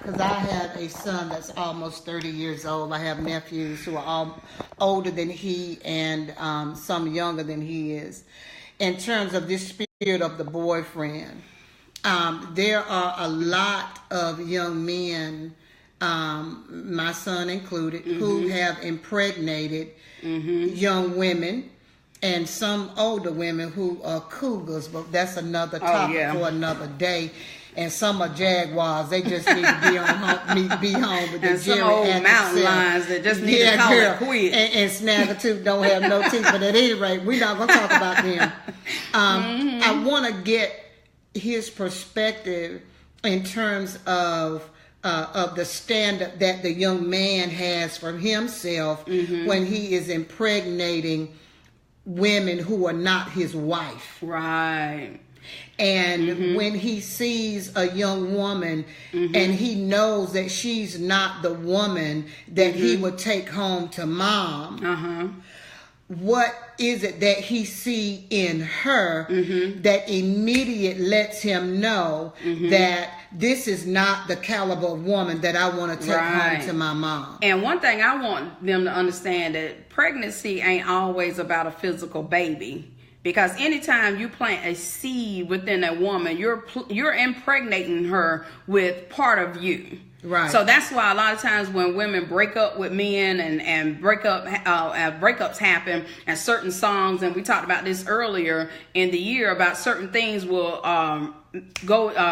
because I have a son that's almost 30 years old. I have nephews who are all older than he and some younger than he is. In terms of this spirit of the boyfriend, there are a lot of young men, my son included, who have impregnated young women. And some older women who are cougars, but that's another topic for another day. And some are jaguars. They just need to be home with and some old mountain lions that just need to call it quit. And Snaggletooth don't have no teeth. But at any rate, we're not going to talk about them. I want to get his perspective in terms of the standard that the young man has for himself when he is impregnating women who are not his wife. Right. And when he sees a young woman and he knows that she's not the woman that he would take home to mom, what is it that he see in her that immediately lets him know that this is not the caliber of woman that I want to take home to my mom? And one thing I want them to understand, that pregnancy ain't always about a physical baby. Because anytime you plant a seed within a woman, you're impregnating her with part of you. Right. So that's why a lot of times when women break up with men and breakups happen, and certain songs, and we talked about this earlier in the year, about certain things will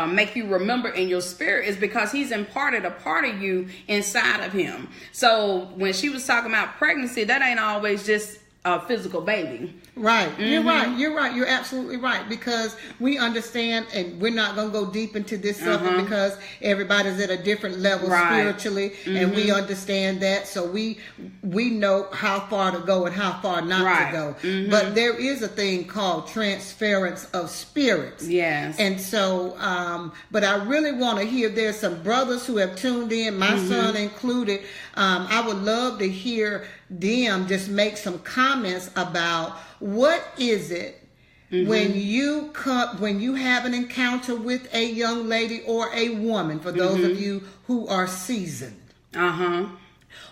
make you remember in your spirit, is because he's imparted a part of you inside of him. So when she was talking about pregnancy, that ain't always just a physical baby. Right. You're right. You're absolutely right. Because we understand, and we're not going to go deep into this subject because everybody's at a different level spiritually, and we understand that. So we know how far to go and how far not to go. But there is a thing called transference of spirits. Yes. And so, but I really want to hear, there's some brothers who have tuned in, my son included. I would love to hear them just make some comments about what is it when you have an encounter with a young lady or a woman, for those of you who are seasoned.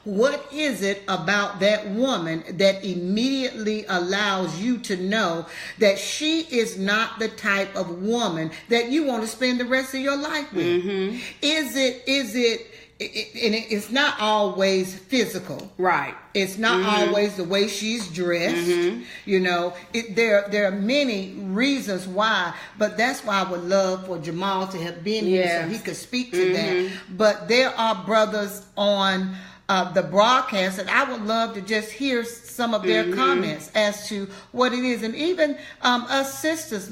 What is it about that woman that immediately allows you to know that she is not the type of woman that you want to spend the rest of your life with? Is it and it's not always physical. Right. It's not always the way she's dressed. You know, there are many reasons why, but that's why I would love for Jamal to have been here so he could speak to that. But there are brothers on the broadcast, and I would love to just hear some of their comments as to what it is. And even us sisters,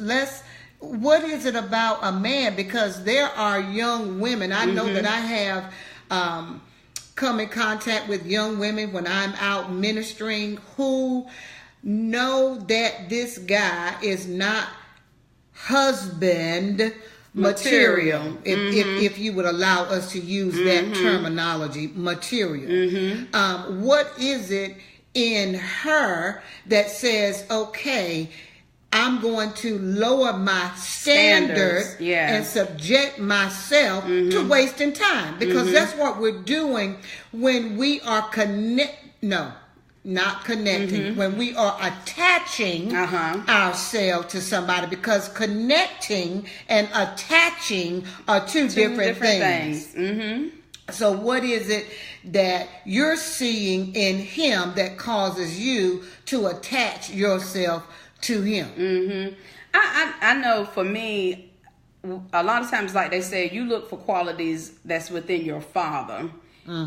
what is it about a man? Because there are young women. I know that I have come in contact with young women when I'm out ministering who know that this guy is not husband material, if you would allow us to use that terminology, material. What is it in her that says, okay, I'm going to lower my standards and subject myself to wasting time? Because that's what we're doing when we are not connecting, when we are attaching ourselves to somebody, because connecting and attaching are two different things. So what is it that you're seeing in him that causes you to attach yourself to him? I know for me, a lot of times, like they say, you look for qualities that's within your father.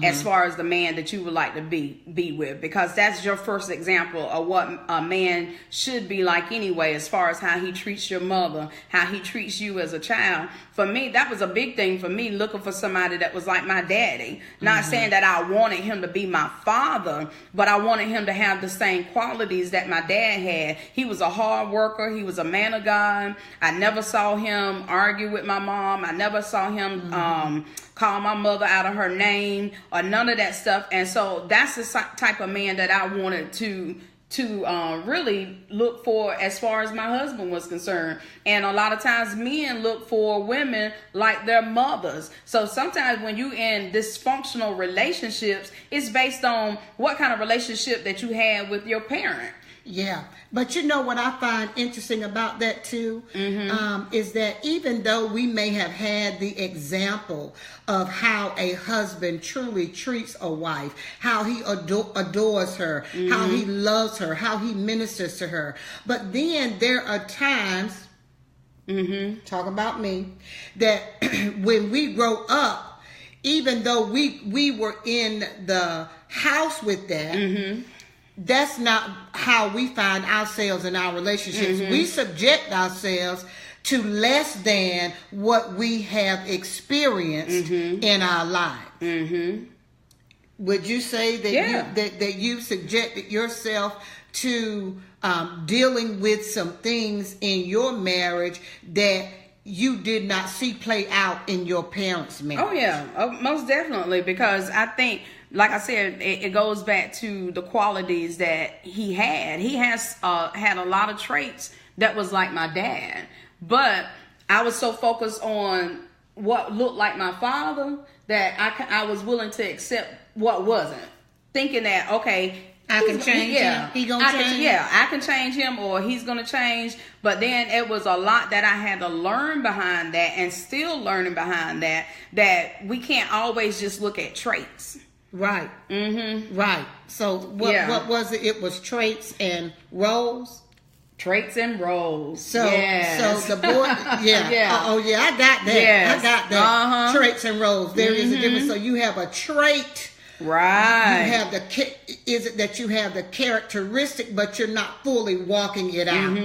As far as the man that you would like to be with, because that's your first example of what a man should be like anyway, as far as how he treats your mother, how he treats you as a child. For me, that was a big thing for me, looking for somebody that was like my daddy. Not saying that I wanted him to be my father, but I wanted him to have the same qualities that my dad had. He was a hard worker. He was a man of God. I never saw him argue with my mom. I never saw him call my mother out of her name or none of that stuff. And so that's the type of man that I wanted to to really look for as far as my husband was concerned. And a lot of times men look for women like their mothers. So sometimes when you in dysfunctional relationships, it's based on what kind of relationship that you had with your parent. Yeah, but you know what I find interesting about that too, is that even though we may have had the example of how a husband truly treats a wife, how he adores her, how he loves her, how he ministers to her, but then there are times, talk about me, that when we grow up, even though we were in the house with that, that's not how we find ourselves in our relationships. We subject ourselves to less than what we have experienced in our lives. Would you say that that you subjected yourself to dealing with some things in your marriage that you did not see play out in your parents' marriage? Oh yeah, most definitely, because I think, like I said, it goes back to the qualities that he had. He has had a lot of traits that was like my dad, but I was so focused on what looked like my father that I was willing to accept what wasn't, thinking that, okay, I can change him. He gonna change. I can change him, or he's gonna change. But then it was a lot that I had to learn behind that, and still learning behind that. That we can't always just look at traits. Right. Right. So what was it? It was traits and roles. Traits and roles. So so the boy, I got that. Yes. I got that. Traits and roles. There is a difference. So you have a trait. Right. You have is it that you have the characteristic, but you're not fully walking it out?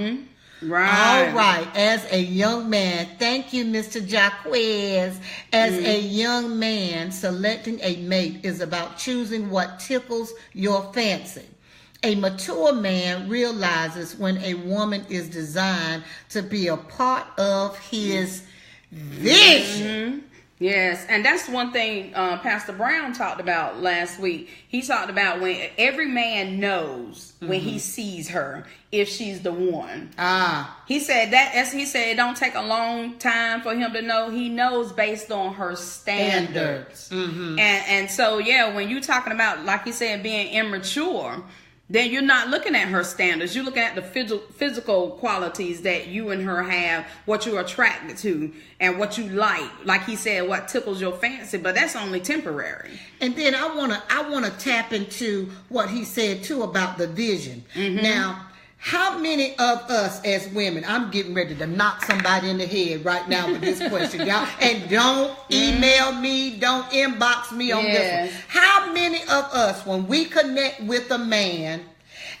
Right. All right. As a young man, thank you, Mr. Jaquez. As a young man, selecting a mate is about choosing what tickles your fancy. A mature man realizes when a woman is designed to be a part of his vision. Yes, and that's one thing Pastor Brown talked about last week. He talked about when every man knows when he sees her if she's the one. He said it don't take a long time for him to know. He knows based on her standards. And so when you're talking about, like you said, being immature, then you're not looking at her standards. You're looking at the physical qualities that you and her have, what you're attracted to, and what you like. Like he said, what tickles your fancy, but that's only temporary. And then I wanna tap into what he said too about the vision. Now, how many of us as women, I'm getting ready to knock somebody in the head right now with this question, y'all. And don't email me, don't inbox me on this one. How many of us, when we connect with a man,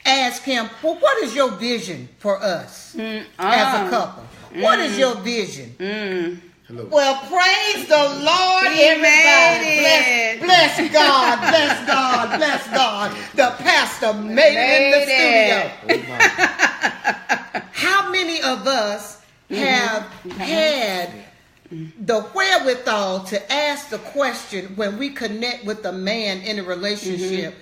ask him, well, what is your vision for us as a couple? What is your vision? Hello. Well, praise the Lord, everybody. Bless God, bless God, bless God. The pastor made it in the studio. How many of us have had the wherewithal to ask the question when we connect with a man in a relationship?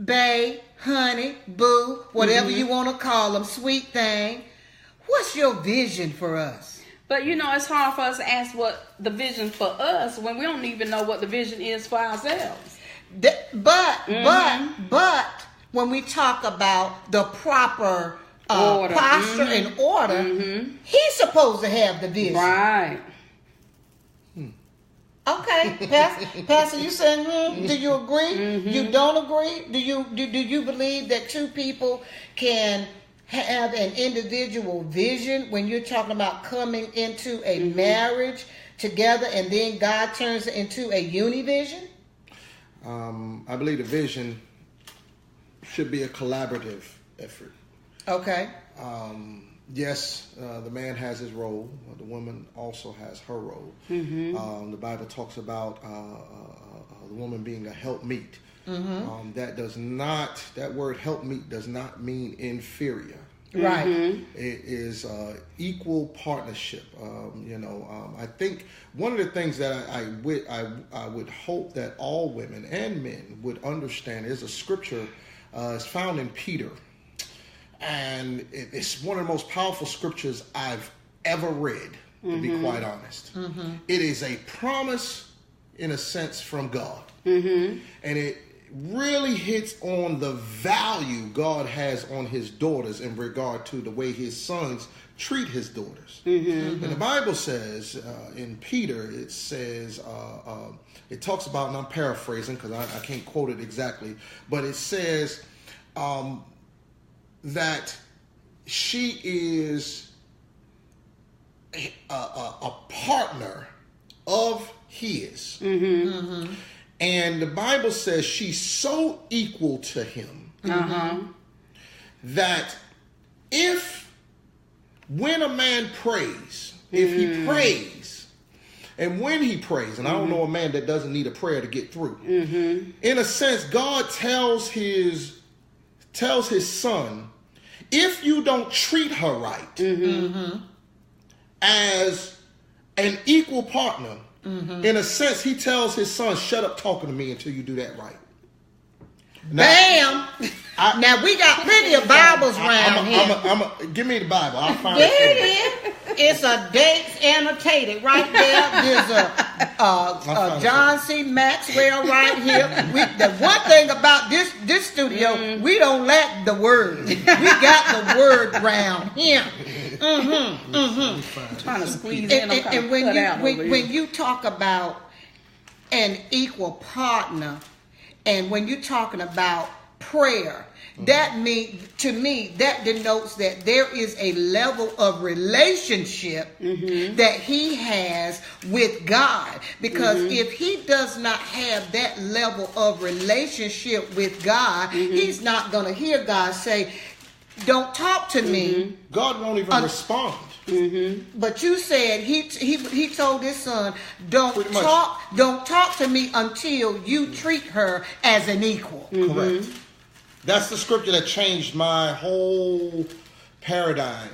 Babe, honey, boo, whatever you want to call them, sweet thing. What's your vision for us? But it's hard for us to ask what the vision for us when we don't even know what the vision is for ourselves. But when we talk about the proper posture and order, he's supposed to have the vision. Right. Okay, Pastor, you saying, do you agree? You don't agree? Do you believe that two people can have an individual vision when you're talking about coming into a marriage together, and then God turns it into a univision? I believe the vision should be a collaborative effort. Okay. Yes, the man has his role. The woman also has her role. The Bible talks about the woman being a helpmeet. That word helpmeet does not mean inferior. Right. It is equal partnership. I think one of the things that I would hope that all women and men would understand is a scripture It's found in Peter. And it's one of the most powerful scriptures I've ever read, to be quite honest. It is a promise, in a sense, from God. And it really hits on the value God has on his daughters in regard to the way his sons treat his daughters. And the Bible says, in Peter, it says, it talks about, and I'm paraphrasing because I can't quote it exactly, but it says that she is a partner of his. And the Bible says she's so equal to him that when a man prays, if he prays, and when he prays, and I don't know a man that doesn't need a prayer to get through. In a sense, God tells his son, if you don't treat her right as an equal partner, in a sense, he tells his son, shut up talking to me until you do that right. Now, now we got plenty of Bibles around here. Give me the Bible. I'll find there it is. It's a dates annotated right there. There's a John C. Maxwell right here. The one thing about this studio, we don't lack the word. We got the word around here. Trying to squeeze in. And when you talk about an equal partner, and when you're talking about prayer, that means, to me, that denotes that there is a level of relationship that he has with God. Because if he does not have that level of relationship with God, he's not going to hear God say, don't talk to me. God won't even respond. But you said he told his son, don't talk to me until you treat her as an equal. Correct. That's the scripture that changed my whole paradigm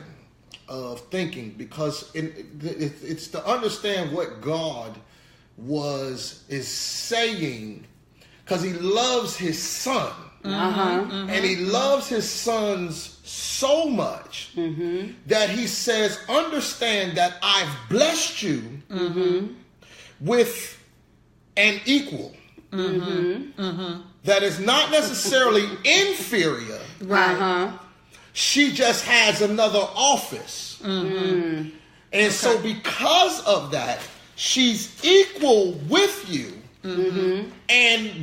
of thinking, because it's to understand what God is saying, because he loves his son. And he loves his sons so much that he says, understand that I've blessed you with an equal that is not necessarily inferior. She just has another office. And so because of that, she's equal with you,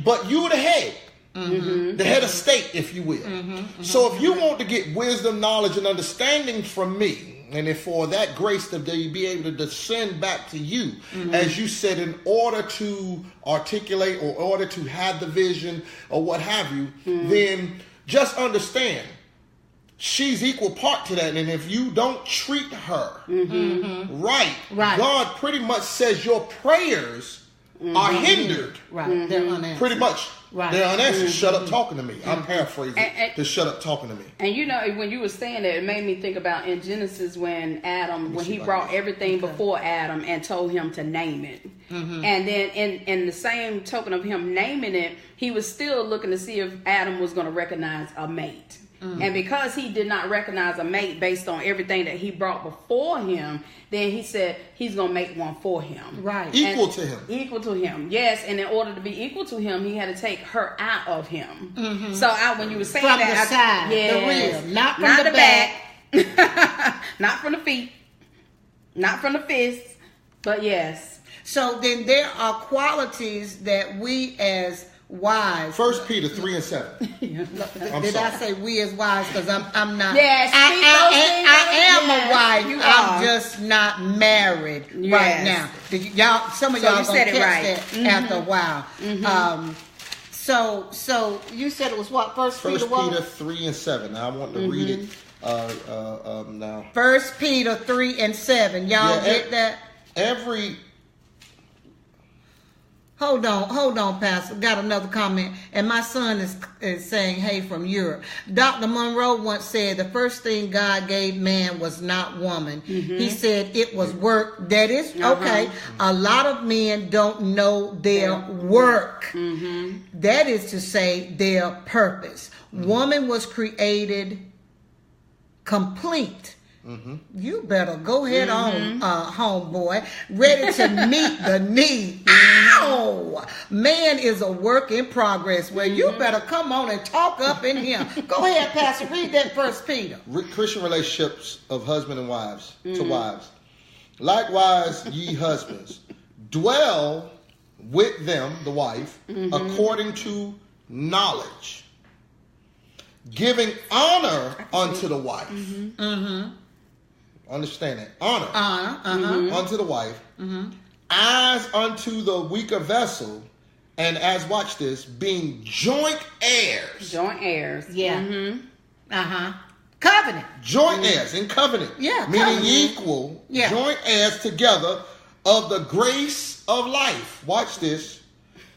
but you're the head. The head of state, if you will. So if you want to get wisdom, knowledge, and understanding from me, and if for that grace to be able to descend back to you, as you said, in order to articulate or order to have the vision or what have you, then just understand she's equal part to that. And if you don't treat her right, God pretty much says your prayers are hindered. They're unanswered. Pretty much. They're unanswered. Shut up talking to me. I'm paraphrasing. To shut up talking to me. And you know, when you were saying that, it made me think about in Genesis when he brought everything before Adam and told him to name it. And then in the same token of him naming it, he was still looking to see if Adam was going to recognize a mate. And because he did not recognize a mate based on everything that he brought before him, then he said he's going to make one for him. Equal to him. Equal to him, yes. And in order to be equal to him, he had to take her out of him. So when you were saying from that, the side, yes, the rear, not from the back. Not from the feet, not from the fists, but yes. So then there are qualities that we as wives. 1 Peter 3 and 7. Did I say we as wives? Because I'm not. Yes, I am a wife. You I'm are. just not married right now. Y'all, some of y'all gonna catch that after a while. So you said it was what? 1 Peter 3 and 7. Now I want to read it now. 1 Peter 3 and 7. Y'all get that? Hold on, Pastor. Got another comment. And my son is saying, hey, from Europe. Dr. Monroe once said the first thing God gave man was not woman. He said it was work. That is okay. A lot of men don't know their work. That is to say their purpose. Woman was created complete. You better go ahead on, homeboy, ready to meet the need. Ow! Man is a work in progress. Well, you better come on and talk up in here. Go ahead, Pastor. Read that 1 Peter. Christian relationships of husband and wives to wives. Likewise, ye husbands, dwell with them, the wife, according to knowledge, giving honor unto the wife. Understand that. Honor unto the wife, as unto the weaker vessel, and as, watch this, being joint heirs. Joint heirs. Yeah. Covenant. Joint heirs in covenant. Yeah. Meaning Covenant. equal. Yeah. Joint heirs together of the grace of life. Watch this.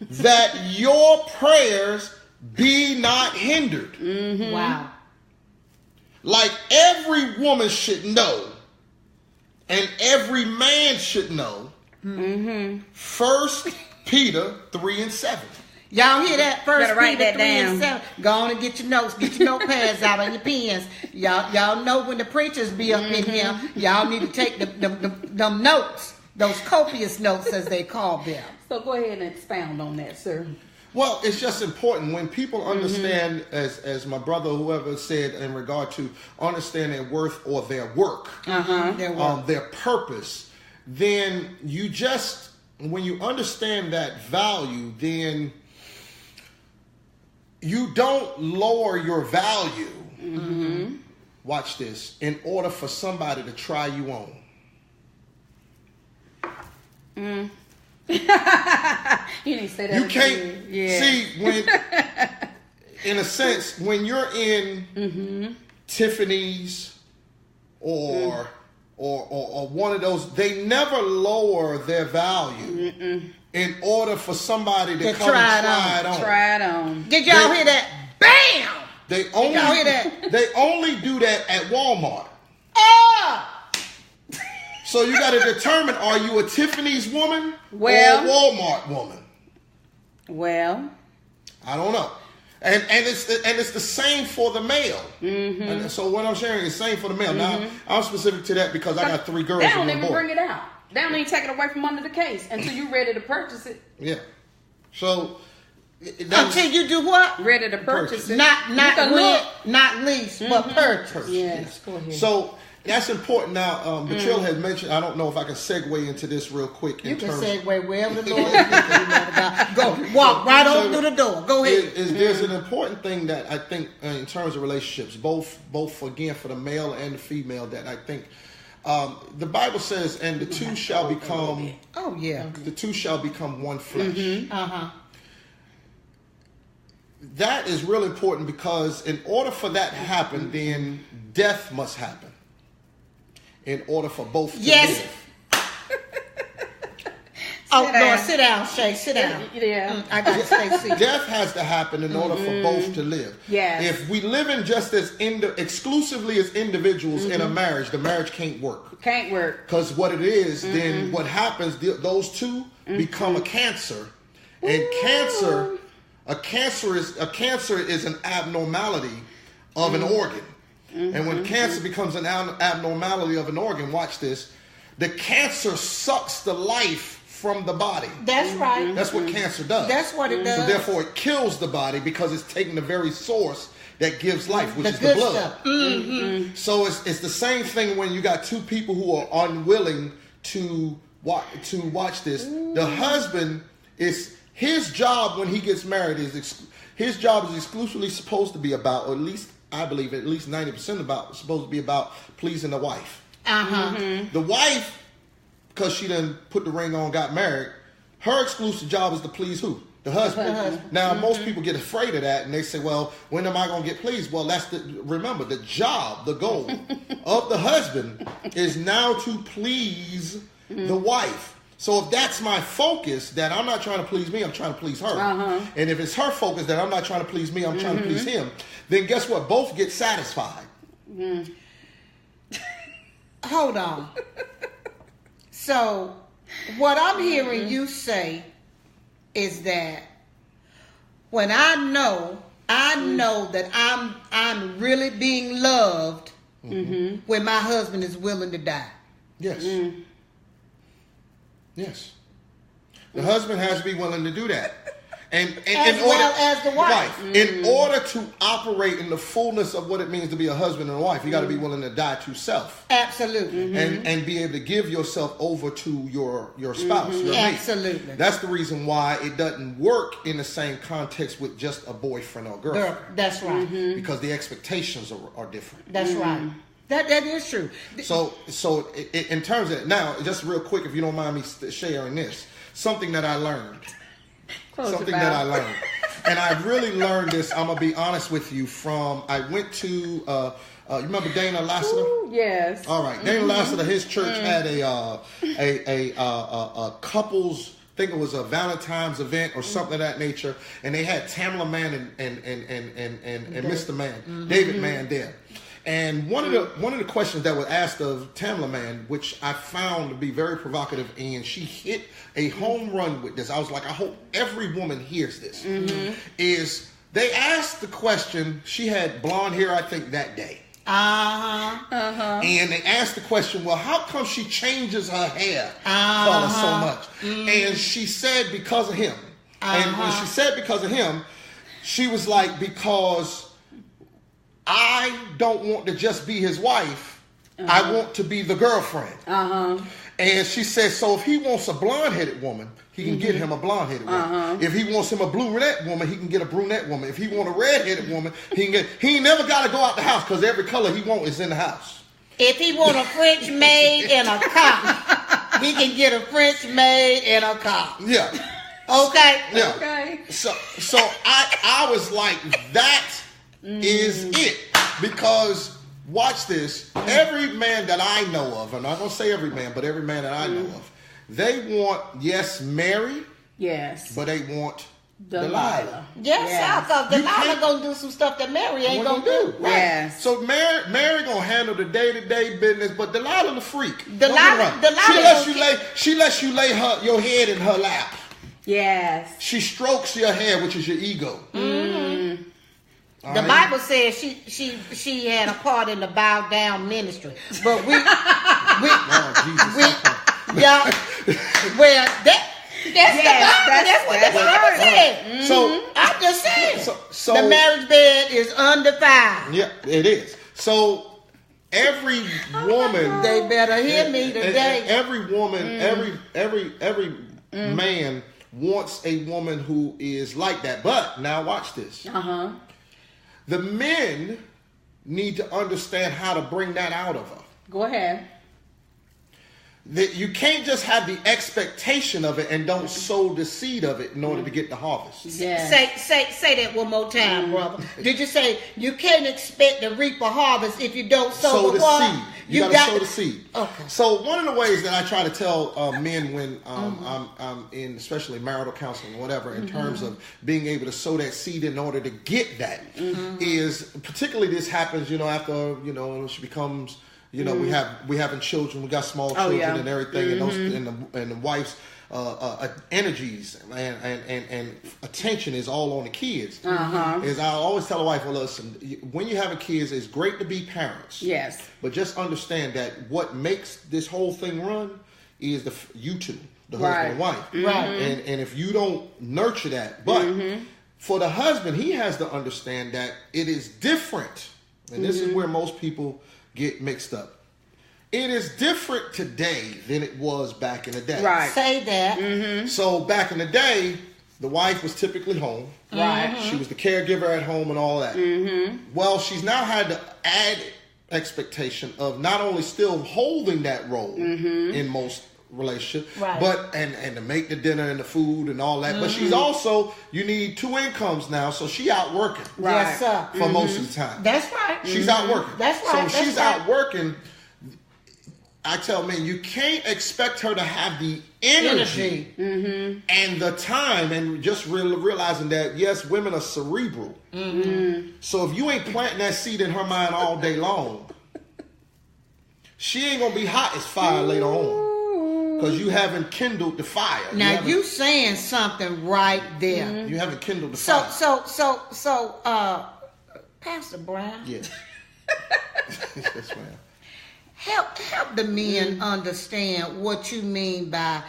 That your prayers be not hindered. Wow. Like every woman should know, and every man should know, 1 Peter 3:7. Y'all hear that? First Write Peter that 3:7. down. Go on and get your notes. Get your notepads out on your pens. Y'all know when the preachers be up in here, y'all need to take them notes. Those copious notes, as they call them. So go ahead and expound on that, sir. Well, it's just important when people understand, as my brother, whoever said, in regard to understand their worth or their work, their purpose, then you just, when you understand that value, then you don't lower your value, watch this, in order for somebody to try you on. You didn't say that. You can't see when, in a sense, when you're in Tiffany's or one of those, they never lower their value in order for somebody to come try and try it on. Try it on. Did y'all hear that? Bam! They only y'all hear that? They only do that at Walmart. Oh! So you got to determine: are you a Tiffany's woman or a Walmart woman? Well, I don't know. And it's the same for the male. And so what I'm sharing is the same for the male. Now I'm specific to that because I got 3 girls they and don't 1 even boy. bring it out. They don't even take it away from under the case until you're ready to purchase it. Yeah. So Until you do what? Ready to purchase it. Not look. not lease, but purchase. Yes, go ahead. So that's important. Now, Trill had mentioned, I don't know if I can segue into this real quick. You can segue wherever the Lord is leading. Go, walk right on through the door. Go ahead. There's an important thing that I think in terms of relationships, both again for the male and the female, that I think the Bible says, and the two shall become. Oh yeah. The two shall become one flesh. That is really important because in order for that to happen, then death must happen. In order for both to live. Lord, sit down, Shay. Sit down. Yeah. I got to stay seated. Death has to happen in order for both to live. Yes. If we live in just as exclusively as individuals in a marriage, the marriage can't work. Can't work. Because what it is, then what happens, those two become a cancer. And a cancer is an abnormality of an organ. And when cancer becomes an abnormality of an organ, watch this, the cancer sucks the life from the body. That's right. That's what cancer does. That's what it does. So therefore it kills the body because it's taking the very source that gives life, which is the good blood. Stuff. So it's the same thing when you got 2 people who are unwilling to watch this. The husband is, his job when he gets married his job is exclusively supposed to be about, or at least I believe at least 90% supposed to be about pleasing the wife. The wife, because she done put the ring on, got married, her exclusive job is to please who? The husband. Now, most people get afraid of that, and they say, well, when am I going to get pleased? Well, remember, the job, the goal of the husband is now to please the wife. So if that's my focus, that I'm not trying to please me, I'm trying to please her. And if it's her focus that I'm not trying to please me, I'm trying to please him, then guess what? Both get satisfied. Hold on. So what I'm hearing you say is that when I know that I'm really being loved when my husband is willing to die. Yes. Yes. The husband has to be willing to do that. And as well as the wife. In order to operate in the fullness of what it means to be a husband and a wife, you got to be willing to die to self. Absolutely. And be able to give yourself over to your spouse, your mate. Absolutely. That's the reason why it doesn't work in the same context with just a boyfriend or girlfriend. That's right. Because the expectations are different. That's right. That is true. So in terms of now, just real quick, if you don't mind me sharing this, something that I learned. And I really learned this, I'm going to be honest with you, I went to, you remember Dana Lassiter? Ooh, yes. All right. Dana Lassiter, his church had a couples, I think it was a Valentine's event or something of that nature, and they had Tamla Mann and Mr. Mann, David Mann there. And one of the questions that was asked of Tamla Mann, which I found to be very provocative, and she hit a home run with this. I was like, I hope every woman hears this. Is they asked the question, she had blonde hair, I think, that day. And they asked the question, well, how come she changes her hair color so much? And she said, because of him. And when she said because of him, she was like, because I don't want to just be his wife. I want to be the girlfriend. And she said, so if he wants a blonde-headed woman, he can get him a blonde-headed woman. If he wants him a brunette woman, he can get a brunette woman. If he want a red-headed woman, he ain't never got to go out the house because every color he want is in the house. If he want a French maid and a cop, he can get a French maid and a cop. Yeah. Okay. Yeah. Okay. So I was like, that is it. Because watch this. Every man that I know of, I'm not going to say every man, but every man that I know of, they want, yes, Mary. Yes. But they want Delilah. Yes, because Delilah going to do some stuff that Mary ain't going to do. Right. Yes. So Mary going to handle the day-to-day business, but Delilah the freak. Delilah she lets you lay your head in her lap. Yes. She strokes your hair, which is your ego. The Bible says she had a part in the bow down ministry, but well, that's what the Bible said. So I'm just saying, so the marriage bed is undefiled. Yeah, it is. So every woman, they better hear me today. Every woman, every man wants a woman who is like that. But now watch this. The men need to understand how to bring that out of her. Go ahead. That you can't just have the expectation of it and don't sow the seed of it in order to get the harvest. Yes. Say that one more time, brother. Did you say you can't expect to reap a harvest if you don't sow the seed? You got to sow the seed. Okay. So one of the ways that I try to tell men when I'm in, especially marital counseling or whatever, in terms of being able to sow that seed in order to get that, is particularly this happens, after she becomes. We having children. We got small children and everything, and those and the wife's energies and attention is all on the kids. Is I always tell the wife, well, listen, when you're having kids, it's great to be parents. Yes. But just understand that what makes this whole thing run is you two, the husband and wife. Right. And if you don't nurture that, but for the husband, he has to understand that it is different, and this is where most people get mixed up. It is different today than it was back in the day. Right. Say that. So back in the day, the wife was typically home. Right. She was the caregiver at home and all that. Well, she's now had the added expectation of not only still holding that role in most relationships, but and to make the dinner and the food and all that. But she's also, you need two incomes now, so she out working. Right. Yes, sir. For most of the time. That's right. She's out working. That's right. So she's out working. I tell men, you can't expect her to have the energy Mm-hmm. and the time, and just realizing that, yes, women are cerebral. Mm-hmm. So if you ain't planting that seed in her mind all day long, she ain't going to be hot as fire later on. Because you haven't kindled the fire. Now you saying something right there. Mm-hmm. You haven't kindled the fire. So, Pastor Brown. Yes. Yes, ma'am. Help the men understand what you mean by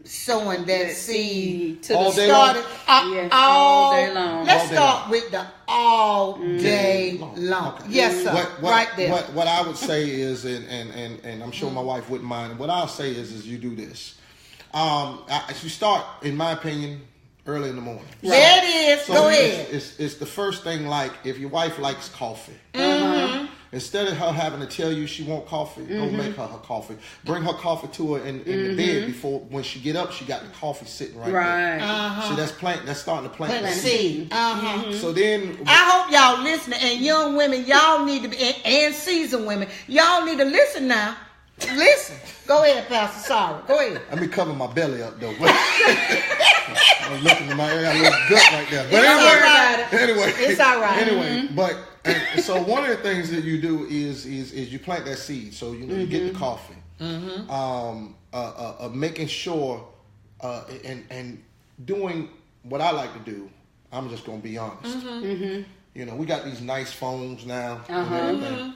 sowing that seed to all the day start long? Yes, all day long. Let's All day start long. with the all day long. Okay. Yes, sir. Right there. What I would say is, and I'm sure my wife wouldn't mind. What I'll say is you do this. You start, in my opinion, early in the morning. There it is. So Go ahead. It's the first thing. Like if your wife likes coffee, instead of her having to tell you she want coffee, go make her coffee. Bring her coffee to her in the bed before when she get up. She got the coffee sitting right there. So that's starting to plant the seed. So then I hope y'all listening, and young women, y'all need to be, and seasoned women, y'all need to listen now. Listen. Go ahead, Pastor. Sorry. Go ahead. let me cover my belly up though. I'm looking at my area, I got a little gut right there. But anyway, It's all right. Anyway, but so one of the things that you do is you plant that seed. So you get the coffee. Making sure and doing what I like to do. I'm just gonna be honest. You know, we got these nice phones now and everything.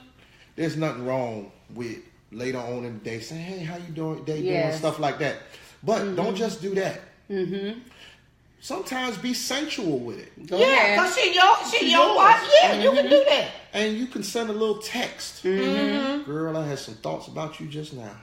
There's nothing wrong with later on in the day saying, "Hey, how you doing?" Doing stuff like that. But don't just do that. Sometimes be sensual with it. Because she your wife. Yeah, you can do that. And you can send a little text. Girl, I had some thoughts about you just now.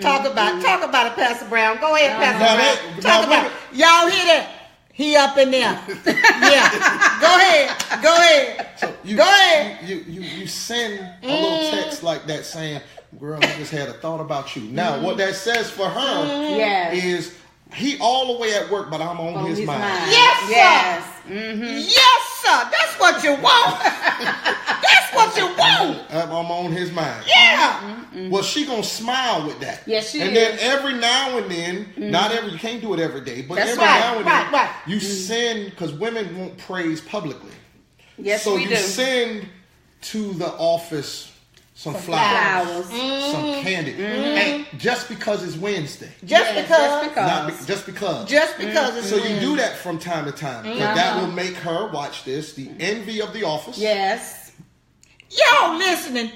Talk about it, Pastor Brown. Go ahead, Pastor Brown. Now Talk about it. Y'all hear that? He up in there. Yeah. Go ahead. So Go ahead. You send a little text like that saying, "Girl, I just had a thought about you." Now, what that says for her is he all the way at work, but I'm on his mind. Yes, sir. Yes, sir. That's what you want. That's what you want. I'm on his mind. Yeah. Well, she gonna smile with that. Yes, she and is. then every now and then, you can't do it every day, but That's every right, now and then, right. you send, because women won't praise publicly. Yes, so we you do. send to the office some flowers, some candy, and just because it's Wednesday. Just because Just because. it's So you do that from time to time. But that will make her, watch this, the envy of the office. Yes. y'all listening.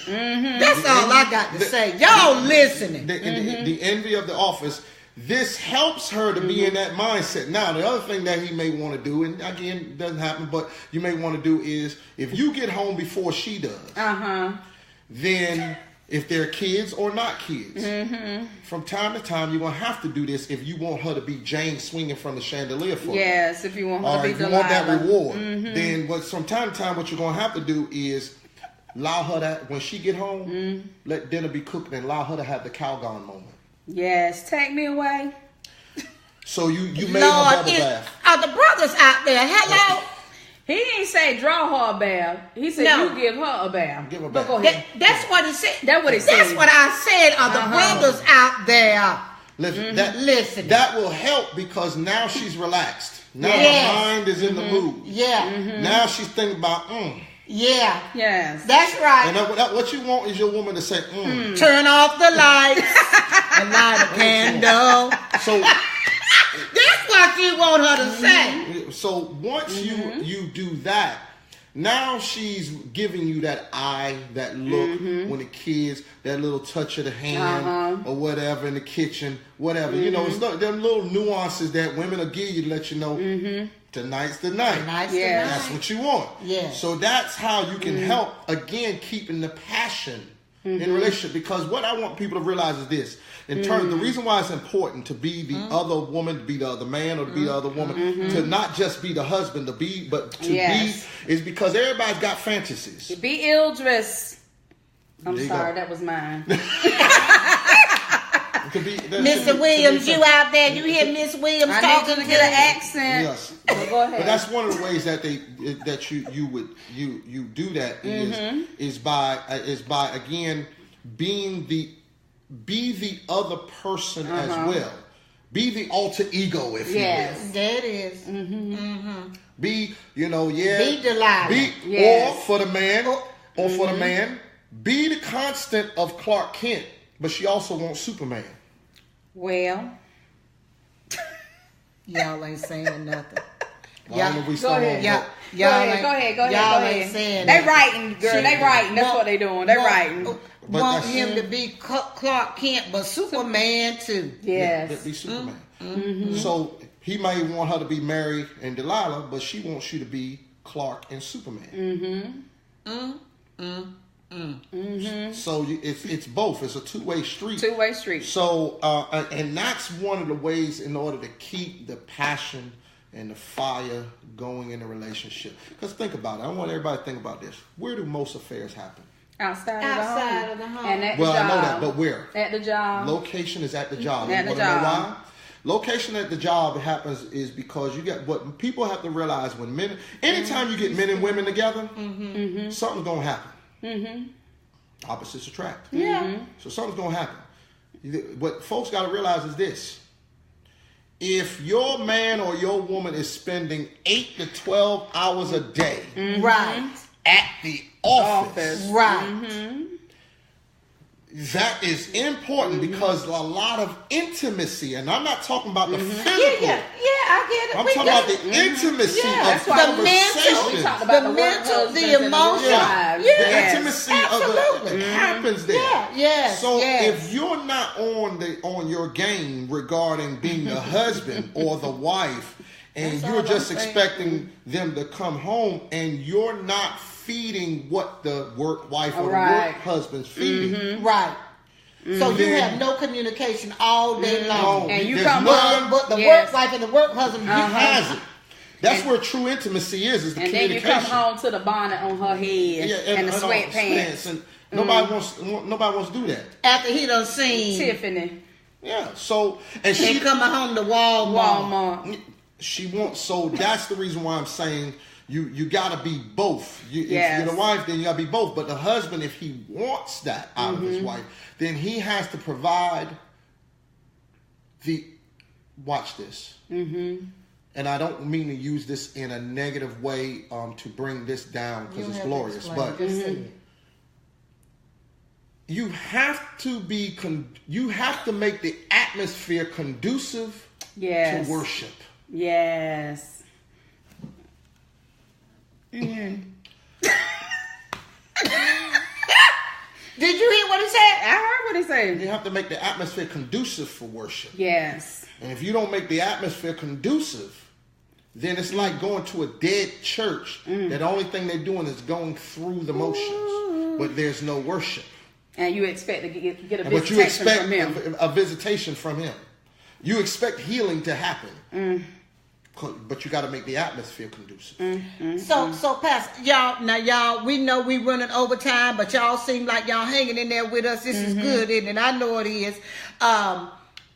That's all I got to say. Y'all listening. The envy of the office. This helps her to be in that mindset. Now, the other thing that he may want to do, and again, it doesn't happen, but you may want to do is, if you get home before she does, then if they're kids or not kids, from time to time, you're going to have to do this if you want her to be Jane swinging from the chandelier for you. Yes, if you want her to be if you Delilah. want that reward, then from time to time, what you're going to have to do is allow her that, when she get home, let dinner be cooked and allow her to have the Calgon moment. Yes, take me away. So you made her bubble bath. Are the brothers out there? Hello? He didn't say draw her a bath. He said you give her a bath. Give her a But bath. go ahead. That's what he said. That's what he said. That's what I said. Are the brothers out there? Listen, that will help because now she's relaxed. Now her mind is in the mood. Yeah. Now she's thinking about, Yeah. Yes. That's right. And what you want is your woman to say, Turn off the lights and light a candle. So that's what you want her to say. So once you do that, now she's giving you that eye, that look when the kids, that little touch of the hand or whatever in the kitchen, whatever. You know, it's them little nuances that women will give you to let you know tonight's the night. That's what you want. Yeah. So that's how you can help, again, keeping the passion in a relationship. Because what I want people to realize is this. In terms, the reason why it's important to be the other woman, to be the other man, or to be the other woman, to not just be the husband, but to be, is because everybody's got fantasies. Be Ildris. I'm There you sorry, go. that was mine. Mr. Williams, you out there? You hear Miss Williams I talking need you to get an accent. Yes. So go ahead. But that's one of the ways that you do that is by again being the be the other person as well. Be the alter ego, if you will. That is. Mm-hmm. Be, Be Delilah. Or for the man, be the constant of Clark Kent, but she also wants Superman. Well, y'all ain't saying nothing. Go ahead. Y'all ain't saying they writing, girl. They writing. That's what they doing. They writing. Want him to be Clark Kent, but Superman too. Yes. Yeah, be Superman. Mm-hmm. So he may want her to be Mary and Delilah, but she wants you to be Clark and Superman. So it's both. It's a two-way street. Two-way street. So and that's one of the ways in order to keep the passion and the fire going in a relationship. Because think about it. I want everybody to think about this. Where do most affairs happen? Outside of the home. And at the job. I know that, but where? At the job. Location is at the job. At the job. Know why? Location at the job happens is because you get what people have to realize when anytime you get men and women together, something's gonna happen. Opposites attract. Yeah. So something's gonna happen. What folks got to realize is this: if your man or your woman is spending 8 to 12 hours a day, right, at the office. Right. That is important because a lot of intimacy, and I'm not talking about the physical. Yeah, I get it. I'm talking about the intimacy of conversation. The mental, the emotional. The intimacy of it happens there. Yes. So if you're not on your game regarding being the husband or the wife, and you're just expecting them to come home, and you're not feeding what the work wife or the work husband's feeding. Right. So you have no communication all day long. And you come home. But the work wife and the work husband, he has it. That's where true intimacy is the communication. And then you come home to the bonnet on her head and the sweatpants. And nobody wants to do that. After he done seen Tiffany. Yeah. So and she coming home to Walmart. She wants. So that's the reason why I'm saying you got to be both. If you're the wife, then you got to be both. But the husband, if he wants that out of his wife, then he has to provide watch this. And I don't mean to use this in a negative way to bring this down because it's glorious. But you have to make the atmosphere conducive to worship. Yes. Did you hear what he said? I heard what he said. You have to make the atmosphere conducive for worship. Yes. And if you don't make the atmosphere conducive, then it's like going to a dead church that the only thing they're doing is going through the motions, but there's no worship. And you expect to get a visitation from him. A visitation from him. You expect healing to happen. But you got to make the atmosphere conducive. So Pastor, y'all, we know we running overtime, but y'all seem like y'all hanging in there with us. This is good, isn't it? I know it is.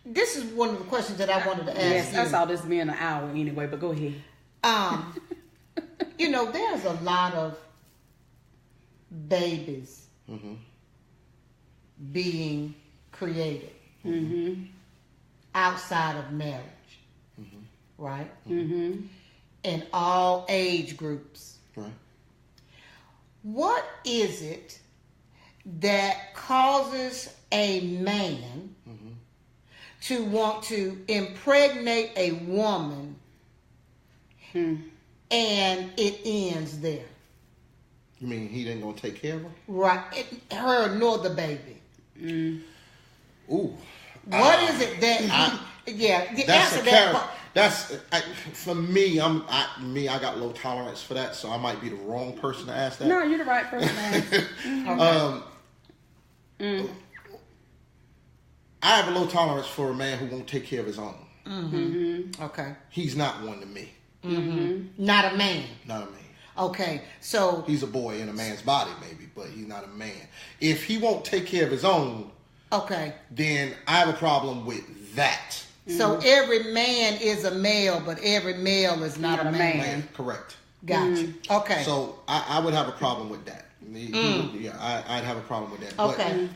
This is one of the questions that I wanted to ask. Yes, I saw this being an hour anyway, but go ahead. There's a lot of babies being created outside of marriage. Right? In all age groups. Right. What is it that causes a man to want to impregnate a woman and it ends there? You mean he didn't gonna take care of her? Right. Her nor the baby. Ooh. What is it that that's answer that. That's for me. I got low tolerance for that, so I might be the wrong person to ask that. No, you're the right person to ask. I have a low tolerance for a man who won't take care of his own. Okay. He's not one to me. Not a man. Not a man. Okay, so he's a boy in a man's body, maybe, but he's not a man. If he won't take care of his own, then I have a problem with that. So every man is a male, but every male is not a man. Correct. Gotcha. Okay. So I would have a problem with that. I'd have a problem with that. Okay.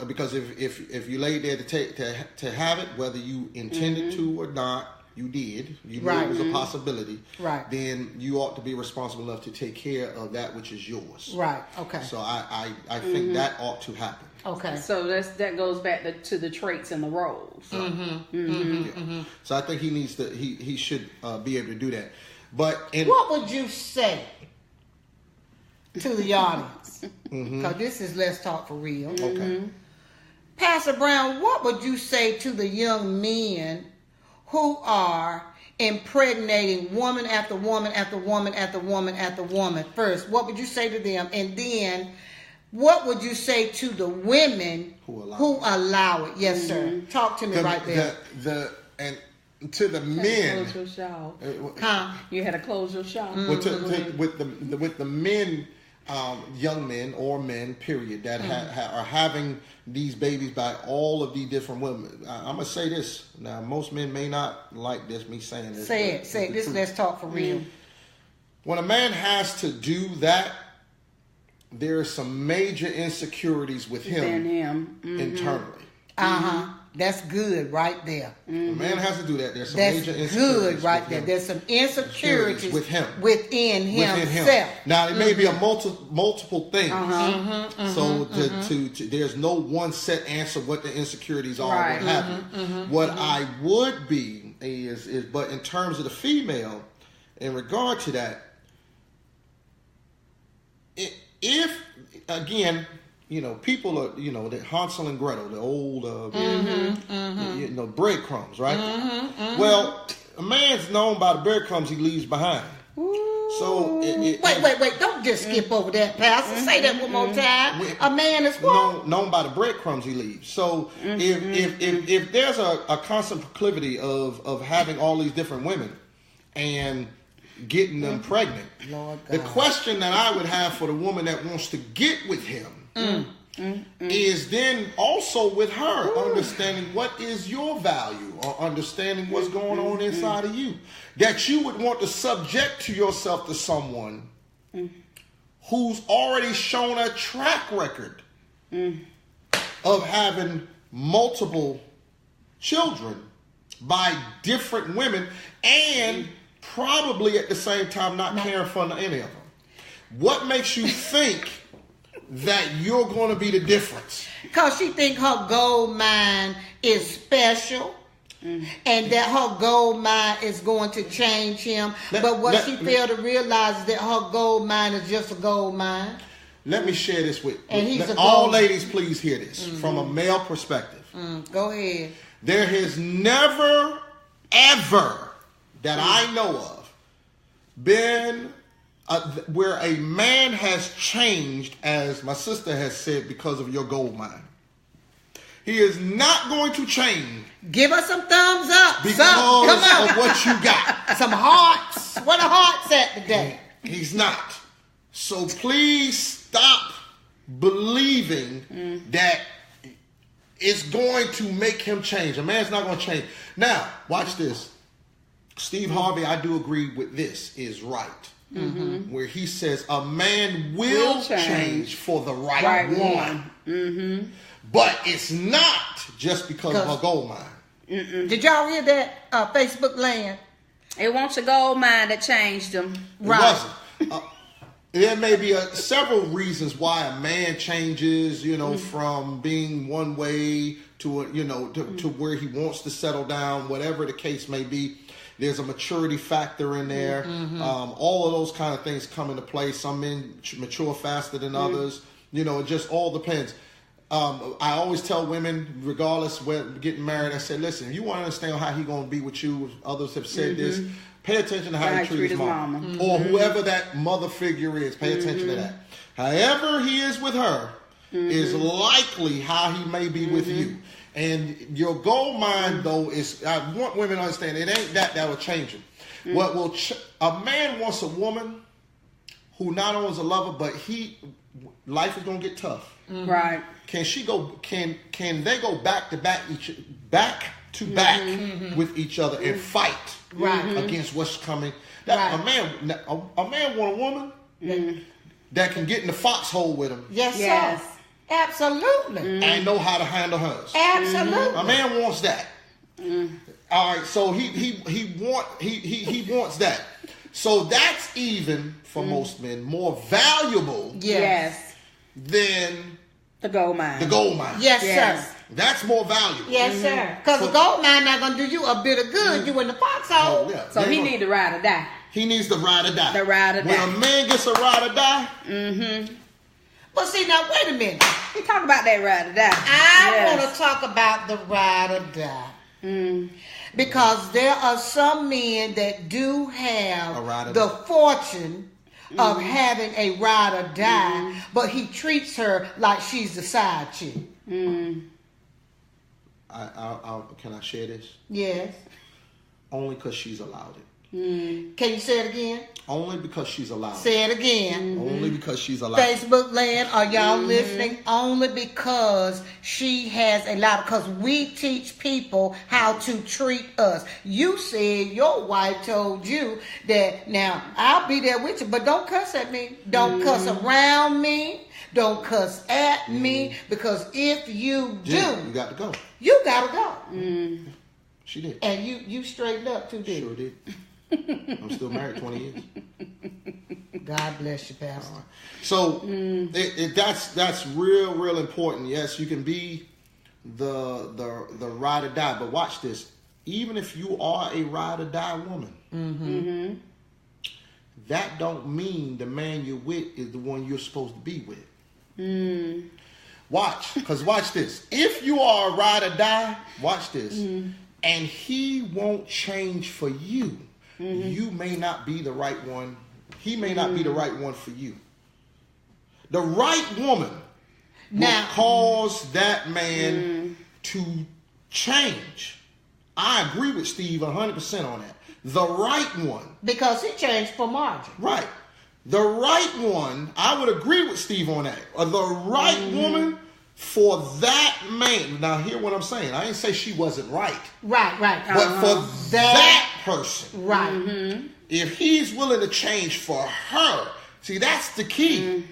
Because if you laid there to have it, whether you intended to or not, you did. You knew it was a possibility. Right. Then you ought to be responsible enough to take care of that which is yours. Right. Okay. So I think that ought to happen. Okay. So that goes back to the traits and the roles. So I think he needs to. He should be able to do that. But what would you say to the audience? Because this is Let's Talk for Real. Okay. Pastor Brown, what would you say to the young men who are impregnating woman after woman after woman after woman after woman? First, what would you say to them? And then, what would you say to the women who allow it? Yes, sir. Talk to me right there. And to the men. Close your shop. Huh? You had to close your shop. With the men, young men or men, period, that are having these babies by all of these different women. I'm gonna say this now. Most men may not like this. Me saying this. Say it. This. Let's talk for real. When a man has to do that, there are some major insecurities with him internally. That's good right there. A man has to do that. There's some That's major insecurities good right with there. him. There's some insecurities with him. within himself. Now it may be a multiple things. So there's no one set answer what the insecurities are. Right. What have you. What I would be is but in terms of the female, in regard to that, if again, people are, the Hansel and Gretel, the old, breadcrumbs, right? Well, a man's known by the breadcrumbs he leaves behind. So wait! Don't just skip over that, Pastor. Say that one more time. A man is what? known by the breadcrumbs he leaves. So if there's a constant proclivity of having all these different women and getting them pregnant, the question that I would have for the woman that wants to get with him is then also with her understanding what is your value, or understanding what's going on inside of you, that you would want to subject to yourself to someone who's already shown a track record of having multiple children by different women, and probably at the same time not caring for any of them. What makes you think that you're going to be the difference? Because she think her gold mine is special, and that her gold mine is going to change him. But what she failed to realize is that her gold mine is just a gold mine. Let me share this with And all ladies. Please hear this from a male perspective. Go ahead. There has never, ever, that I know of, been where a man has changed, as my sister has said, because of your gold mine. He is not going to change. Give us some thumbs up. Because of what you got. Some hearts. Where the hearts at today? He's not. So please stop believing that it's going to make him change. A man's not going to change. Now, watch this. Steve Harvey, I do agree with this, is right. Where he says a man will change for the right one. But it's not just because of a gold mine. Did y'all hear that, Facebook land? It wants a gold mine that changed them. It wasn't. There may be several reasons why a man changes, from being one way to, to where he wants to settle down, whatever the case may be. There's a maturity factor in there. All of those kind of things come into play. Some men mature faster than others. It just all depends. I always tell women, regardless when getting married, I say, listen, if you want to understand how he's going to be with you, others have said this, pay attention to how he treats his mama. Or whoever that mother figure is, pay attention to that. However he is with her is likely how he may be with you. And your gold mine, though, is, I want women to understand, it ain't that will change him. What will a man wants a woman who not only is a lover, but life is going to get tough. Right. Can she go? Can they go back to back with each other and fight against what's coming? A man want a woman that can get in the foxhole with him. Yes. Absolutely. And know how to handle hers. Absolutely. A man wants that. All right, so he wants that. So that's even for most men more valuable Yes. than The gold mine. the gold mine. Yes, Yes. sir. That's more valuable. Yes, sir. Because the gold mine not going to do you a bit of good. You in the foxhole. Oh, yeah. So he need to ride or die. He needs to ride or die. The ride or when die. a man gets a ride or die, But see, now, wait a minute. We talk about that ride or die. I want to talk about the ride or die. Because there are some men that do have A ride or the die. fortune of having a ride or die, but he treats her like she's the side chick. can I share this? Yes. Only because she's allowed it. Can you say it again? Only because she's allowed it. Say it again. Only because she's allowed it. Facebook land, are y'all listening? Only because she has a lot. Because we teach people how to treat us. You said your wife told you that, now, I'll be there with you, but don't cuss at me. Don't cuss around me. Don't cuss at me. Because if you do, Yeah, you got to go. you got to go. She did. And you straightened up too, did Sure did. I'm still married 20 years. God bless you, Pastor. So that's real important. Yes, you can be the ride or die, but watch this. Even if you are a ride or die woman, that don't mean the man you're with is the one you're supposed to be with. Watch this. If you are a ride or die, watch this, and he won't change for you. You may not be the right one. He may not be the right one for you. The right woman will cause that man to change. I agree with Steve 100% on that. The right one. Because he changed for margin. Right. The right one, I would agree with Steve on that. The right woman for that man. Now, hear what I'm saying. I didn't say she wasn't right. Right. But for that person. Right. If he's willing to change for her, see, that's the key.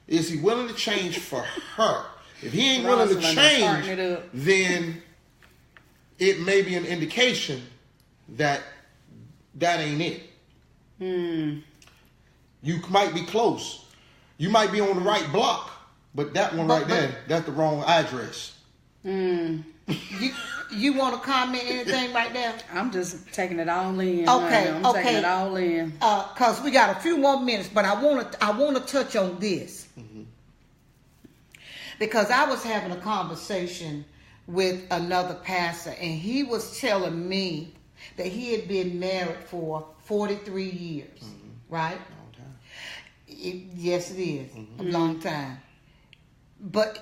Is he willing to change for her? If he ain't willing to change, then it may be an indication that ain't it. You might be close. You might be on the right block, but that one right there, that's the wrong address. You want to comment anything right now? I'm just taking it all in. Okay, I'm taking it all in. Cause we got a few more minutes, but I want to touch on this because I was having a conversation with another pastor, and he was telling me that he had been married for 43 years, right? Long time. Yes, it is a long time.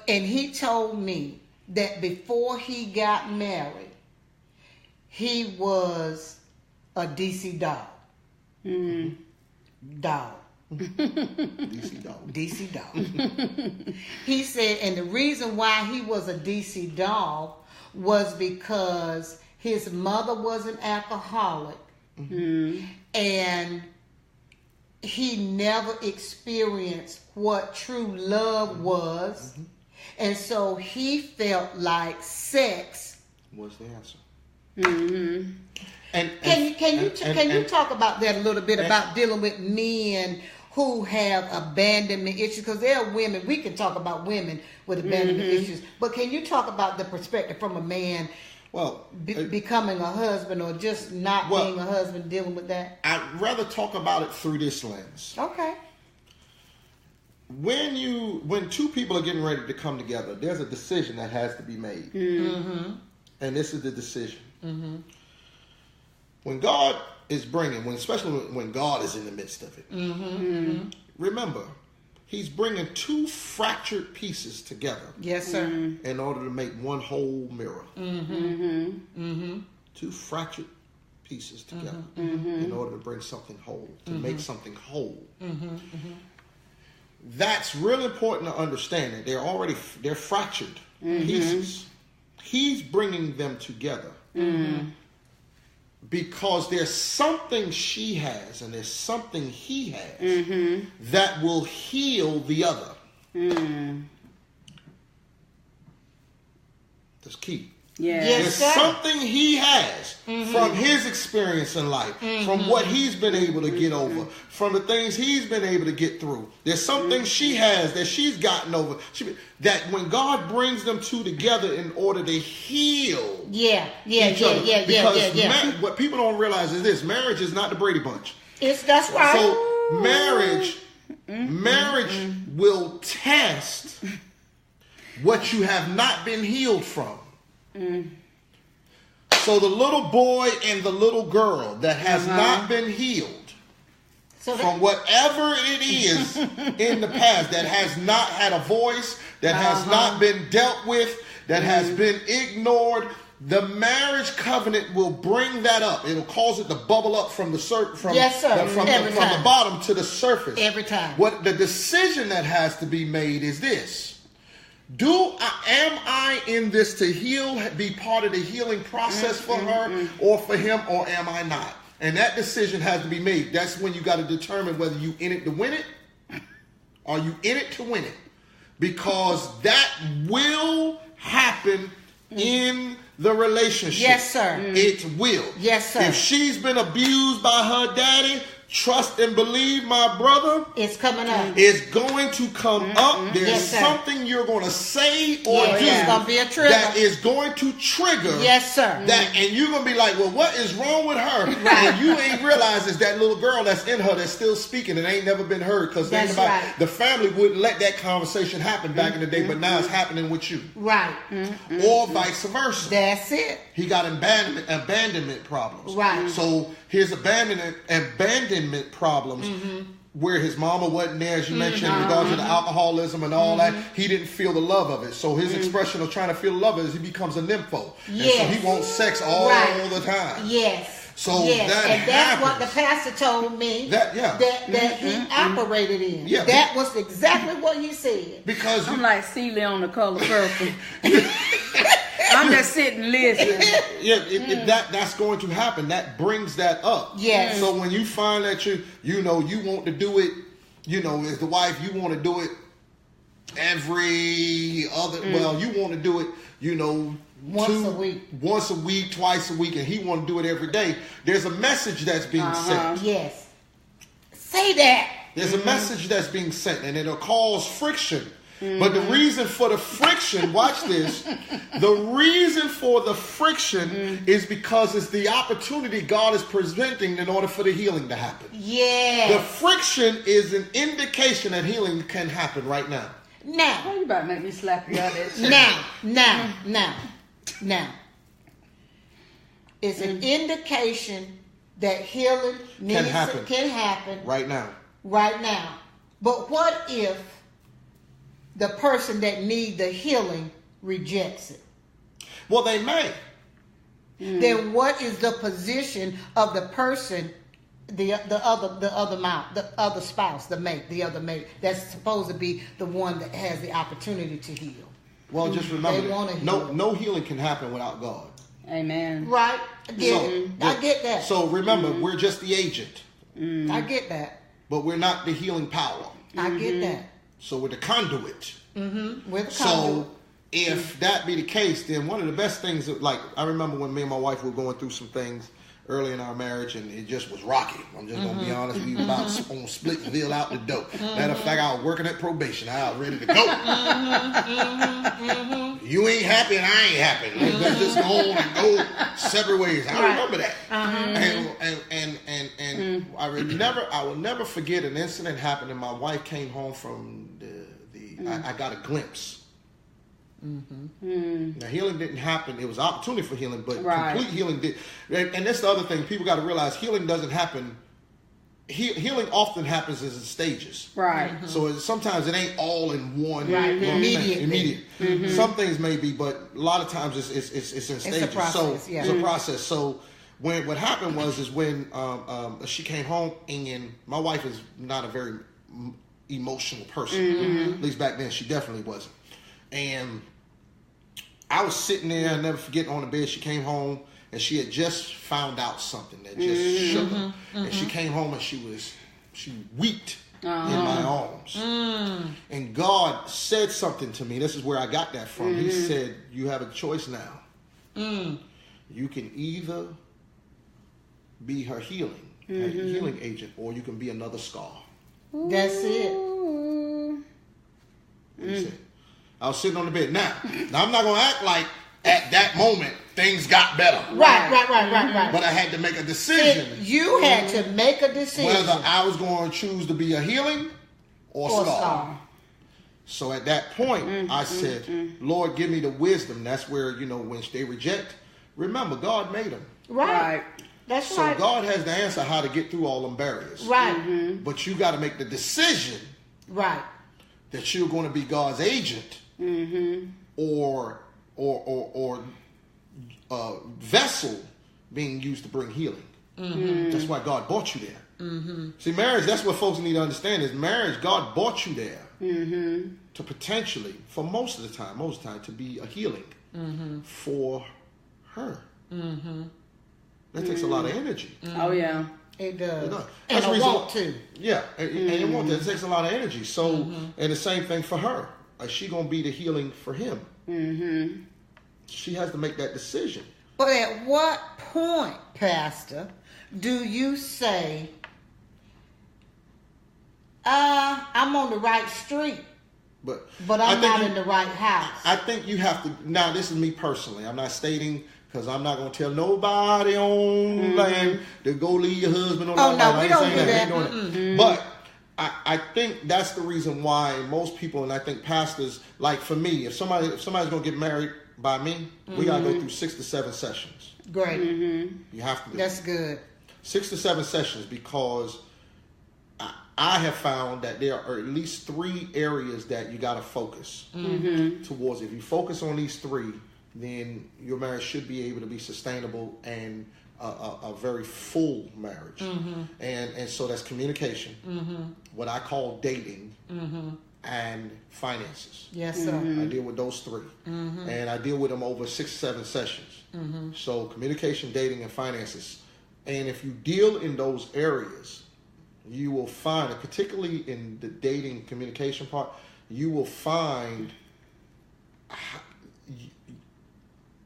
And he told me that before he got married, he was a DC dog. Dog. DC dog. He said, and the reason why he was a DC dog was because his mother was an alcoholic, and he never experienced what true love was. And so he felt like sex was the answer. Can you talk about that a little bit, about dealing with men who have abandonment issues? Because there are women, we can talk about women with abandonment issues, but can you talk about the perspective from a man becoming a husband, or just not being a husband, dealing with that? I'd rather talk about it through this lens. Okay. When two people are getting ready to come together, there's a decision that has to be made. And this is the decision. When God is especially when God is in the midst of it, remember, he's bringing two fractured pieces together. Yes, sir. In order to make one whole mirror. Two fractured pieces together in order to bring something whole, to make something whole. That's really important to understand that they're fractured pieces. He's bringing them together because there's something she has and there's something he has that will heal the other. That's key. Yeah. Yes, There's sir. something he has from his experience in life, from what he's been able to get over, from the things he's been able to get through. There's something she has that she's gotten over. That when God brings them two together in order to heal each other. What people don't realize is this: marriage is not the Brady Bunch. That's right. So marriage will test what you have not been healed from. So the little boy and the little girl that has not been healed from whatever it is in the past, that has not had a voice, that has not been dealt with, that has been ignored, the marriage covenant will bring that up. It'll cause it to bubble up from the from the bottom to the surface. Every time. What the decision that has to be made is this: am I in this to heal, be part of the healing process for her or for him, or am I not? And that decision has to be made. That's when you got to determine whether you in it to win it or you in it to win it. Because that will happen in the relationship. Yes, sir. It will. Yes, sir. If she's been abused by her daddy, trust and believe, my brother, it's coming up. It's going to come up. There's something you're going to say or do it's going to be a trigger that is going to trigger. Yes, sir. That, and you're going to be like, well, what is wrong with her? And you ain't realize it's that little girl that's in her that's still speaking and ain't never been heard, because the family wouldn't let that conversation happen back in the day, but now it's happening with you. Right. Or vice versa. That's it. He got abandonment problems. Right. So his abandonment problems, where his mama wasn't there, as you mentioned, in regards to the alcoholism and all that, he didn't feel the love of it. So his expression of trying to feel the love is he becomes a nympho. Yes. And so he wants sex all the time. Yes. So that's what the pastor told me that he operated in. Yeah. That was exactly what he said. Because I'm like Celia on The Color Purple. I'm just sitting listening. That's going to happen. That brings that up. Yes. So when you find that you want to do it, as the wife, you want to do it every other. Well, you want to do it, once a week, twice a week, and he want to do it every day. There's a message that's being sent. Yes. Say that. There's a message that's being sent, and it'll cause friction. But the reason for the friction, watch this, the reason for the friction is because it's the opportunity God is presenting in order for the healing to happen. Yeah. The friction is an indication that healing can happen right now. Now. You about to make me slap you out that shit. Now. It's an indication that healing can happen right now. Right now. But what if the person that needs the healing rejects it? Well, they may. Then what is the position of the person, the other spouse, the other mate that's supposed to be the one that has the opportunity to heal? Well, just remember, no healing can happen without God. Amen. Right. I get that. So remember, we're just the agent. I get that. But we're not the healing power. I get that. So we're the conduit. We're the conduit. So if that be the case, then one of the best things, like I remember when me and my wife were going through some things early in our marriage, and it just was rocky. I'm just going to be honest. We were about on Splitsville out the door. Matter of fact, I was working at probation. I was ready to go. You ain't happy and I ain't happy. Let's just go on and go separate ways. I remember that. And I will never forget an incident happened, and my wife came home from I got a glimpse. Now, healing didn't happen. It was an opportunity for healing, but complete healing did. And that's the other thing. People got to realize healing doesn't happen. Healing often happens as in stages. Right. So sometimes it ain't all in one. Right. Immediate. Some things may be, but a lot of times it's in stages. It's a process. It's a process. So what happened was when she came home, and my wife is not a very emotional person. At least back then, she definitely wasn't. And I was sitting there, I'll never forget, on the bed. She came home and she had just found out something that just shook her. And she came home and she weeped. in my arms. And God said something to me. This is where I got that from. He said, you have a choice now. You can either be her healing agent, or you can be another scar. That's it. I was sitting on the bed. Now I'm not going to act like at that moment things got better. Right. But I had to make a decision. You had to make a decision whether I was going to choose to be a healing or scar. So at that point, I said, Lord, give me the wisdom. That's where, when they reject, remember, God made them. Right. That's right. So God has the answer how to get through all them barriers. Right. But you got to make the decision. Right. That you're going to be God's agent. Or vessel being used to bring healing. That's why God brought you there. See, marriage, that's what folks need to understand is marriage, God brought you there to potentially, for most of the time, to be a healing for her. That takes a lot of energy. Oh, yeah. It does. And I want to. Yeah, and it won't. It takes a lot of energy. So, and the same thing for her. Is she going to be the healing for him? She has to make that decision. But at what point, Pastor, do you say, I'm on the right street, but I'm not in the right house? I think you have to. Now, this is me personally. I'm not stating, because I'm not going to tell nobody on land to go leave your husband on the land. No, we don't do that. But I think that's the reason why most people, and I think pastors, like for me, if somebody's going to get married by me, we got to go through 6 to 7 sessions. Great. You have to do That's good. 6 to 7 sessions, because I have found that there are at least 3 areas that you got to focus towards. If you focus on these 3, then your marriage should be able to be sustainable and a very full marriage. And so that's communication, what I call dating, and finances. Yes, sir. I deal with those 3. And I deal with them over 6 to 7 sessions. So communication, dating, and finances. And if you deal in those areas, you will find, particularly in the dating communication part, you will find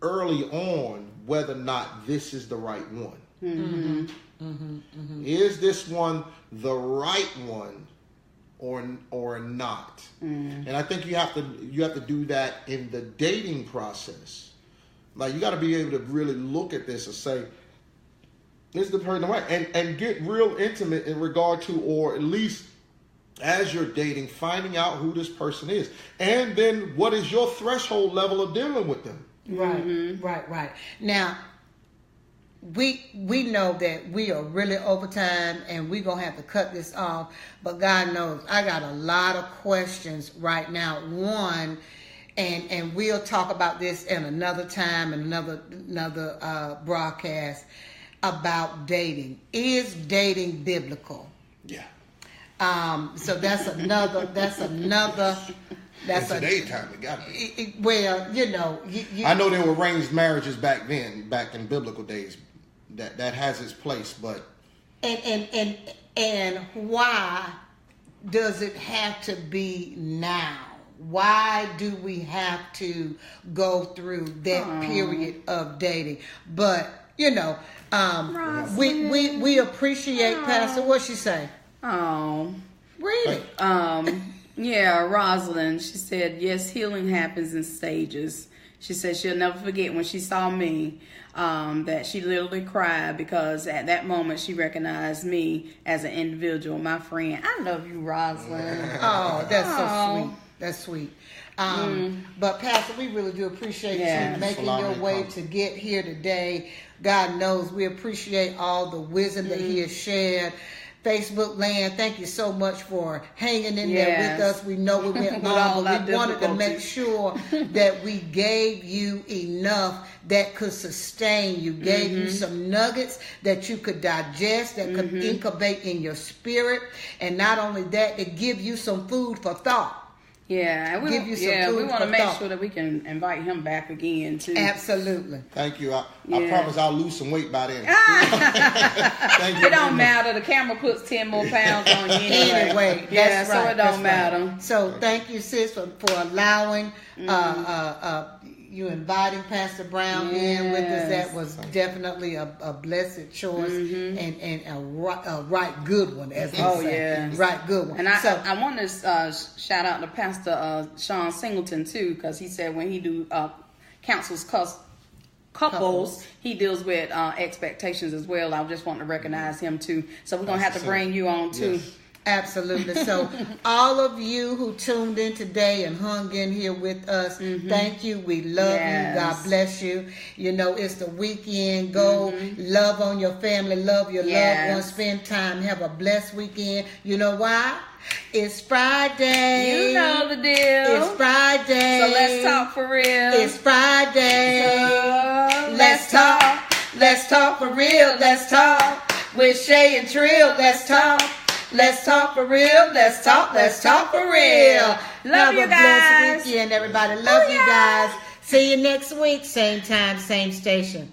early on whether or not this is the right one. Is this one the right one or not? And I think you have to do that in the dating process. Like, you got to be able to really look at this and say, is the person right? And get real intimate in regard to, or at least as you're dating, finding out who this person is. And then what is your threshold level of dealing with them? Right. Now, we know that we are really over time and we're going to have to cut this off. But God knows I got a lot of questions right now. One, and we'll talk about this in another time and another broadcast about dating. Is dating biblical? Yeah. So that's another. That's today's time, it got to be. Well, I know there were arranged marriages back then, back in biblical days. That has its place, but and why does it have to be now? Why do we have to go through that period of dating? But we appreciate Pastor. What she say? Oh, really? Yeah, Rosalind, she said, yes, healing happens in stages. She said she'll never forget when she saw me, that she literally cried because at that moment she recognized me as an individual, my friend. I love you, Rosalind. Oh, that's so sweet. That's sweet. But Pastor, we really do appreciate you making your way to get here today. God knows we appreciate all the wisdom that He has shared. Facebook land, thank you so much for hanging in there with us. We know we went long, but we wanted to make sure that we gave you enough that could sustain you, gave you some nuggets that you could digest, that could incubate in your spirit, and not only that, to give you some food for thought. Yeah, and give you some we food want to for make thought. sure that we can invite him back again too. Absolutely. Thank you. I Yeah. promise I'll lose some weight by then. Thank you. It don't matter. The camera puts 10 more pounds on you Anyway, yeah, that's so right, it that's don't right. matter. So thank you, sis, for allowing you inviting Pastor Brown in with us. That was definitely a blessed choice and a right good one, as they say. Yeah. Right good one. And I want to shout out to Pastor Sean Singleton too, because he said when he do counsels couples, he deals with expectations as well. I just want to recognize him too. So we're gonna have to bring you on too. Yes. Absolutely. So all of you who tuned in today and hung in here with us, thank you. We love you. God bless you. You know, it's the weekend. Go love on your family, love your loved ones, spend time, have a blessed weekend. You know why? It's Friday. You know the deal. It's Friday. So let's talk for real. It's Friday. So let's talk. Let's talk for real. Let's talk with Shay and Trill. Let's talk. Let's talk for real. Let's talk. Let's talk for real. Love you a guys. blessed weekend, everybody. Love you guys. See you next week. Same time, same station.